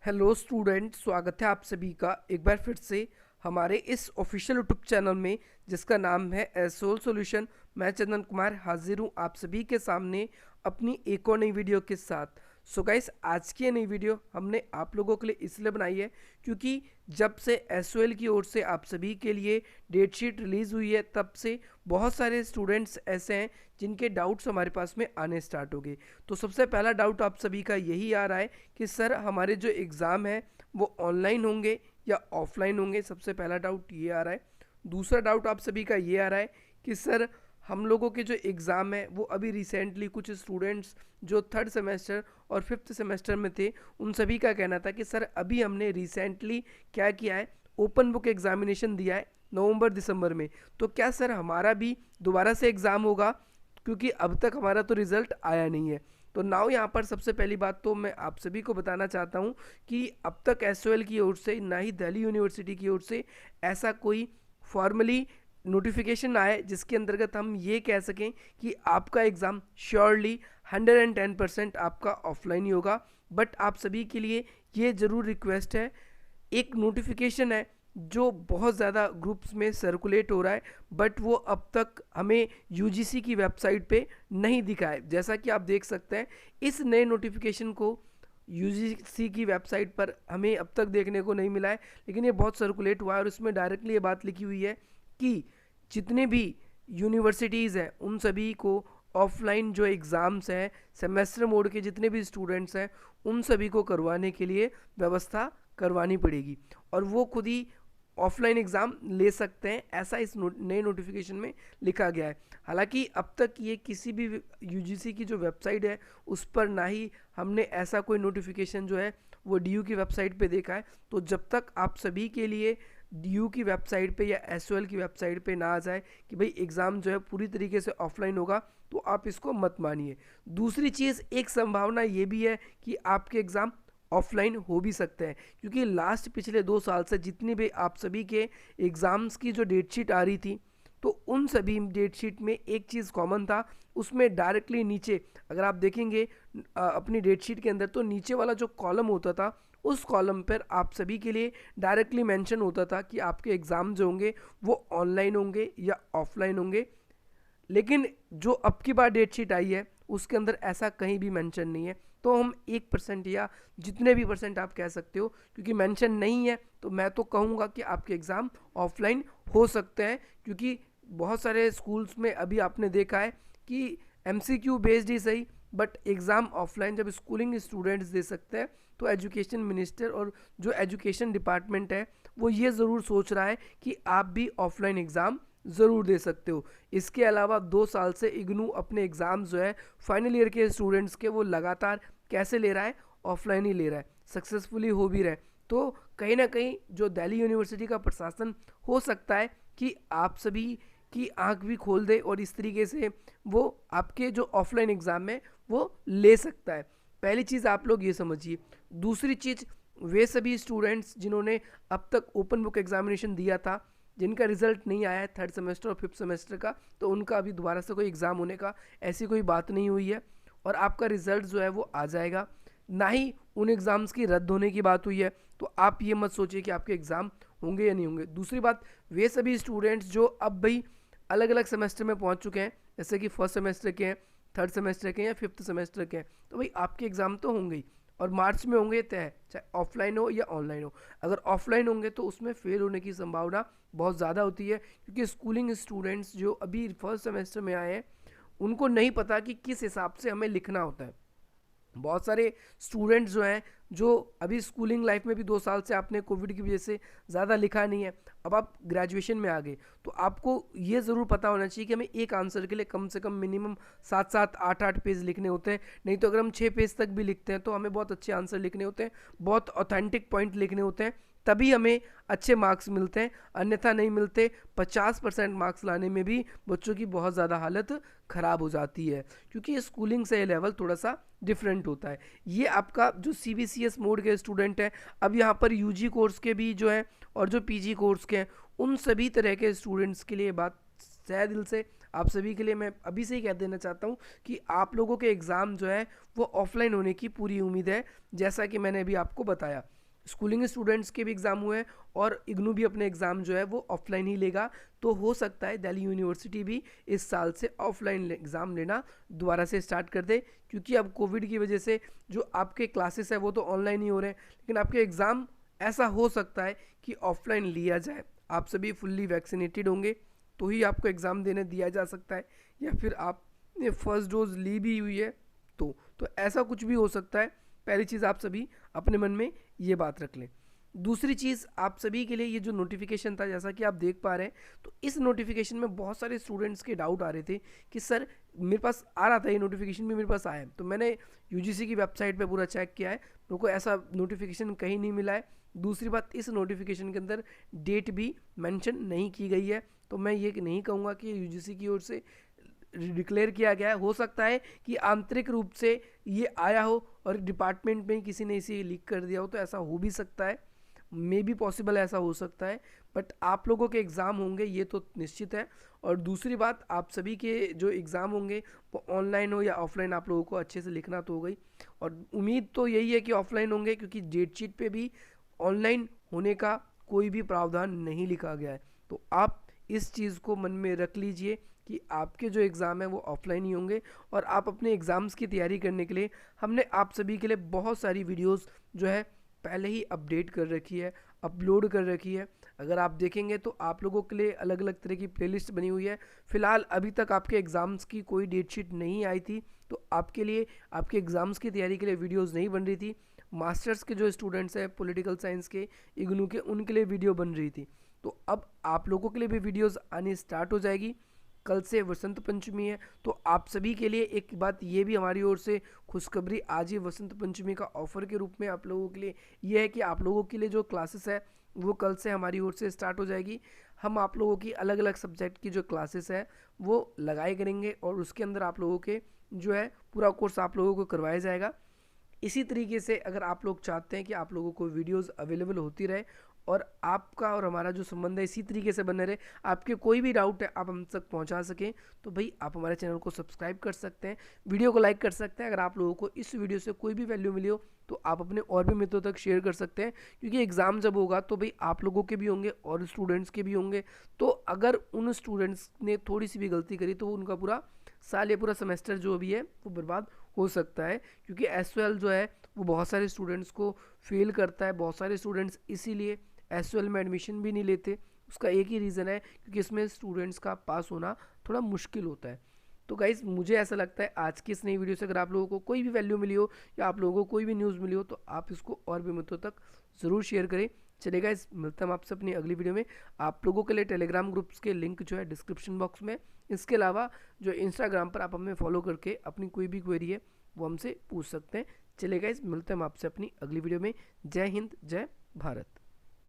Hello student, स्वागत है आप सभी का एक बार फिर से हमारे इस ऑफिशियल यूट्यूब चैनल में जिसका नाम है एसोल सॉल्यूशन। मैं चंदन कुमार हाजिर हूँ आप सभी के सामने अपनी एक और नई वीडियो के साथ। सो गाइस, आज की ये नई वीडियो हमने आप लोगों के लिए इसलिए बनाई है क्योंकि जब से एसओएल की ओर से आप सभी के लिए डेट शीट रिलीज़ हुई है तब से बहुत सारे स्टूडेंट्स ऐसे हैं जिनके डाउट्स हमारे पास में आने स्टार्ट हो गए। तो सबसे पहला डाउट आप सभी का यही आ रहा है कि सर हमारे जो एग्ज़ाम है वो ऑनलाइन होंगे या ऑफलाइन होंगे। सबसे पहला डाउट ये आ रहा है। दूसरा डाउट आप सभी का ये आ रहा है कि सर हम लोगों के जो एग्ज़ाम है वो अभी रिसेंटली कुछ स्टूडेंट्स जो थर्ड सेमेस्टर और फिफ्थ सेमेस्टर में थे उन सभी का कहना था कि सर अभी हमने रिसेंटली क्या किया है, ओपन बुक एग्जामिनेशन दिया है नवंबर दिसंबर में, तो क्या सर हमारा भी दोबारा से एग्ज़ाम होगा क्योंकि अब तक हमारा तो रिज़ल्ट आया नहीं है। तो नाउ यहाँ पर सबसे पहली बात तो मैं आप सभी को बताना चाहता हूँ कि अब तक एसओएल की ओर से ना ही दिल्ली यूनिवर्सिटी की ओर से ऐसा कोई फॉर्मली नोटिफिकेशन आए जिसके अंतर्गत हम ये कह सकें कि आपका एग्ज़ाम श्योरली 110% आपका ऑफलाइन ही होगा। बट आप सभी के लिए ये ज़रूर रिक्वेस्ट है, एक नोटिफिकेशन है जो बहुत ज़्यादा ग्रुप्स में सर्कुलेट हो रहा है बट वो अब तक हमें यूजीसी की वेबसाइट पे नहीं दिखा है। जैसा कि आप देख सकते हैं इस नए नोटिफिकेशन को यूजीसी की वेबसाइट पर हमें अब तक देखने को नहीं मिला है, लेकिन ये बहुत सर्कुलेट हुआ है और इसमें डायरेक्टली ये बात लिखी हुई है कि जितने भी यूनिवर्सिटीज़ हैं उन सभी को ऑफलाइन जो एग्ज़ाम्स हैं सेमेस्टर मोड के जितने भी स्टूडेंट्स हैं उन सभी को करवाने के लिए व्यवस्था करवानी पड़ेगी और वो खुद ही ऑफलाइन एग्ज़ाम ले सकते हैं, ऐसा इस नए नोटिफिकेशन में लिखा गया है। हालांकि अब तक ये किसी भी यूजीसी की जो वेबसाइट है उस पर ना ही हमने ऐसा कोई नोटिफिकेशन जो है वो डीयू की वेबसाइट पे देखा है। तो जब तक आप सभी के लिए डीयू की वेबसाइट पे या एसओएल की वेबसाइट पे ना आ जाए कि भाई एग्ज़ाम जो है पूरी तरीके से ऑफलाइन होगा तो आप इसको मत मानिए। दूसरी चीज़, एक संभावना ये भी है कि आपके एग्ज़ाम ऑफलाइन हो भी सकते हैं क्योंकि लास्ट पिछले 2 साल से जितनी भी आप सभी के एग्ज़ाम्स की जो डेट शीट आ रही थी तो उन सभी डेट शीट में एक चीज़ कॉमन था, उसमें डायरेक्टली नीचे अगर आप देखेंगे अपनी डेट शीट के अंदर तो नीचे वाला जो कॉलम होता था उस कॉलम पर आप सभी के लिए डायरेक्टली मेंशन होता था कि आपके एग्ज़ाम जो होंगे वो ऑनलाइन होंगे या ऑफलाइन होंगे। लेकिन जो अब की बार डेट शीट आई है उसके अंदर ऐसा कहीं भी मेंशन नहीं है। तो हम 1% या जितने भी परसेंट आप कह सकते हो, क्योंकि मेंशन नहीं है तो मैं तो कहूँगा कि आपके एग्ज़ाम ऑफलाइन हो सकते हैं क्योंकि बहुत सारे स्कूल्स में अभी आपने देखा है कि एमसीक्यू बेस्ड ही सही बट एग्ज़ाम ऑफलाइन जब स्कूलिंग स्टूडेंट्स दे सकते हैं तो एजुकेशन मिनिस्टर और जो एजुकेशन डिपार्टमेंट है वो ये ज़रूर सोच रहा है कि आप भी ऑफलाइन एग्ज़ाम ज़रूर दे सकते हो। इसके अलावा 2 साल से इग्नू अपने एग्ज़ाम जो है फाइनल ईयर के स्टूडेंट्स के वो लगातार कैसे ले रहा है, ऑफलाइन ही ले रहा है, सक्सेसफुली हो भी रहा है। तो कहीं ना कहीं जो दिल्ली यूनिवर्सिटी का प्रशासन हो सकता है कि आप सभी की आंख भी खोल दे और इस तरीके से वो आपके जो ऑफलाइन एग्ज़ाम है वो ले सकता है। पहली चीज़ आप लोग ये समझिए। दूसरी चीज़, वे सभी स्टूडेंट्स जिन्होंने अब तक ओपन बुक एग्जामिनेशन दिया था जिनका रिजल्ट नहीं आया है थर्ड सेमेस्टर और फिफ्थ सेमेस्टर का, तो उनका अभी दोबारा से कोई एग्ज़ाम होने का ऐसी कोई बात नहीं हुई है और आपका रिजल्ट जो है वो आ जाएगा। ना ही उन एग्ज़ाम्स की रद्द होने की बात हुई है, तो आप ये मत सोचिए कि आपके एग्ज़ाम होंगे या नहीं होंगे। दूसरी बात, वे सभी स्टूडेंट्स जो अब भाई अलग अलग सेमेस्टर में पहुंच चुके हैं, जैसे कि फर्स्ट सेमेस्टर के हैं, थर्ड सेमेस्टर के हैं या फिफ्थ सेमेस्टर के हैं, तो भाई आपके एग्ज़ाम तो होंगे ही और मार्च में होंगे तय, चाहे ऑफलाइन हो या ऑनलाइन हो। अगर ऑफलाइन होंगे तो उसमें फेल होने की संभावना बहुत ज़्यादा होती है क्योंकि स्कूलिंग स्टूडेंट्स जो अभी फर्स्ट सेमेस्टर में आए हैं उनको नहीं पता कि किस हिसाब से हमें लिखना होता है। बहुत सारे स्टूडेंट्स जो हैं जो अभी स्कूलिंग लाइफ में भी 2 साल से आपने कोविड की वजह से ज़्यादा लिखा नहीं है, अब आप ग्रेजुएशन में आ गए तो आपको ये ज़रूर पता होना चाहिए कि हमें एक आंसर के लिए कम से कम मिनिमम 7-8 पेज लिखने होते हैं। नहीं तो अगर हम 6 पेज तक भी लिखते हैं तो हमें बहुत अच्छे आंसर लिखने होते हैं, बहुत ऑथेंटिक पॉइंट लिखने होते हैं, तभी हमें अच्छे मार्क्स मिलते हैं, अन्यथा नहीं मिलते। 50% मार्क्स लाने में भी बच्चों की बहुत ज़्यादा हालत ख़राब हो जाती है क्योंकि स्कूलिंग से लेवल थोड़ा सा डिफरेंट होता है। ये आपका जो सीबीसीएस मोड के स्टूडेंट है, अब यहाँ पर यूजी कोर्स के भी जो है और जो पीजी कोर्स के हैं उन सभी तरह के स्टूडेंट्स के लिए बात तहे दिल से आप सभी के लिए मैं अभी से ही कह देना चाहता हूँ कि आप लोगों के एग्ज़ाम जो है वो ऑफलाइन होने की पूरी उम्मीद है। जैसा कि मैंने अभी आपको बताया, स्कूलिंग स्टूडेंट्स के भी एग्ज़ाम हुए हैं और इग्नू भी अपने एग्ज़ाम जो है वो ऑफलाइन ही लेगा। तो हो सकता है दिल्ली यूनिवर्सिटी भी इस साल से ऑफलाइन एग्ज़ाम लेना दोबारा से स्टार्ट कर दे, क्योंकि अब कोविड की वजह से जो आपके क्लासेस है वो तो ऑनलाइन ही हो रहे हैं, लेकिन आपके एग्ज़ाम ऐसा हो सकता है कि ऑफलाइन लिया जाए। आप सभी फुल्ली वैक्सीनेटेड होंगे तो ही आपको एग्ज़ाम देने दिया जा सकता है, या फिर आपने फर्स्ट डोज ली भी हुई है तो ऐसा कुछ भी हो सकता है। पहली चीज़ आप सभी अपने मन में ये बात रख लें। दूसरी चीज़ आप सभी के लिए ये जो नोटिफिकेशन था, जैसा कि आप देख पा रहे हैं, तो इस नोटिफिकेशन में बहुत सारे स्टूडेंट्स के डाउट आ रहे थे कि सर मेरे पास आ रहा था, ये नोटिफिकेशन भी मेरे पास आया है, तो मैंने यूजीसी की वेबसाइट पे पूरा चेक किया है, मेरे को ऐसा नोटिफिकेशन कहीं नहीं मिला है। दूसरी बात, इस नोटिफिकेशन के अंदर डेट भी मेंशन नहीं की गई है, तो मैं ये नहीं कहूँगा कि यूजीसी की ओर से डिक्लेयर किया गया है। हो सकता है कि आंतरिक रूप से ये आया हो और डिपार्टमेंट में ही किसी ने इसे लीक कर दिया हो, तो ऐसा हो भी सकता है, मे बी पॉसिबल ऐसा हो सकता है। बट आप लोगों के एग्ज़ाम होंगे ये तो निश्चित है। और दूसरी बात, आप सभी के जो एग्ज़ाम होंगे वो ऑनलाइन हो या ऑफलाइन, आप लोगों को अच्छे से लिखना तो हो गई, और उम्मीद तो यही है कि ऑफलाइन होंगे, क्योंकि डेट शीट पे भी ऑनलाइन होने का कोई भी प्रावधान नहीं लिखा गया है। तो आप इस चीज़ को मन में रख लीजिए कि आपके जो एग्ज़ाम है वो ऑफलाइन ही होंगे। और आप अपने एग्ज़ाम्स की तैयारी करने के लिए हमने आप सभी के लिए बहुत सारी वीडियोस जो है पहले ही अपडेट कर रखी है, अपलोड कर रखी है। अगर आप देखेंगे तो आप लोगों के लिए अलग अलग तरह की प्लेलिस्ट बनी हुई है। फ़िलहाल अभी तक आपके एग्ज़ाम्स की कोई डेट शीट नहीं आई थी, तो आपके लिए आपके एग्ज़ाम्स की तैयारी के लिए वीडियोज़ नहीं बन रही थी। मास्टर्स के जो स्टूडेंट्स हैं पॉलिटिकल साइंस के, इग्नू के, उनके लिए वीडियो बन रही थी। तो अब आप लोगों के लिए भी वीडियोज़ आनी स्टार्ट हो जाएगी। कल से वसंत पंचमी है, तो आप सभी के लिए एक बात ये भी हमारी ओर से खुशखबरी, आज ही वसंत पंचमी का ऑफर के रूप में आप लोगों के लिए ये है कि आप लोगों के लिए जो क्लासेस है वो कल से हमारी ओर से स्टार्ट हो जाएगी। हम आप लोगों की अलग अलग सब्जेक्ट की जो क्लासेस है वो लगाए करेंगे, और उसके अंदर आप लोगों के जो है पूरा कोर्स आप लोगों को करवाया जाएगा। इसी तरीके से अगर आप लोग चाहते हैं कि आप लोगों को वीडियोस अवेलेबल होती रहे और आपका और हमारा जो संबंध है इसी तरीके से बने रहे, आपके कोई भी डाउट है आप हम तक पहुंचा सकें, तो भाई आप हमारे चैनल को सब्सक्राइब कर सकते हैं, वीडियो को लाइक कर सकते हैं। अगर आप लोगों को इस वीडियो से कोई भी वैल्यू मिली हो तो आप अपने और भी मित्रों तक शेयर कर सकते हैं, क्योंकि एग्ज़ाम जब होगा तो भाई आप लोगों के भी होंगे और स्टूडेंट्स के भी होंगे। तो अगर उन स्टूडेंट्स ने थोड़ी सी भी गलती करी तो उनका पूरा साल या पूरा सेमेस्टर जो भी है वो बर्बाद हो सकता है, क्योंकि एसओएल जो है वो बहुत सारे स्टूडेंट्स को फेल करता है। बहुत सारे स्टूडेंट्स इसीलिए एसओएल में एडमिशन भी नहीं लेते। उसका एक ही रीज़न है, क्योंकि इसमें स्टूडेंट्स का पास होना थोड़ा मुश्किल होता है। तो गाइज़ मुझे ऐसा लगता है आज की इस नई वीडियो से अगर आप लोगों को कोई भी वैल्यू मिली हो या आप लोगों को कोई भी न्यूज़ मिली हो तो आप इसको और भी मित्रों तक ज़रूर शेयर करें। चलिए गाइज़, मिलते हैं हम आपसे अपनी अगली वीडियो में। आप लोगों के लिए टेलीग्राम ग्रुप्स के लिंक जो है डिस्क्रिप्शन बॉक्स में, इसके अलावा जो इंस्टाग्राम पर आप हमें फॉलो करके अपनी कोई भी क्वेरी है वो हमसे पूछ सकते हैं। चलिए गाइज़, मिलते हैं हम आपसे अपनी अगली वीडियो में। जय हिंद, जय भारत।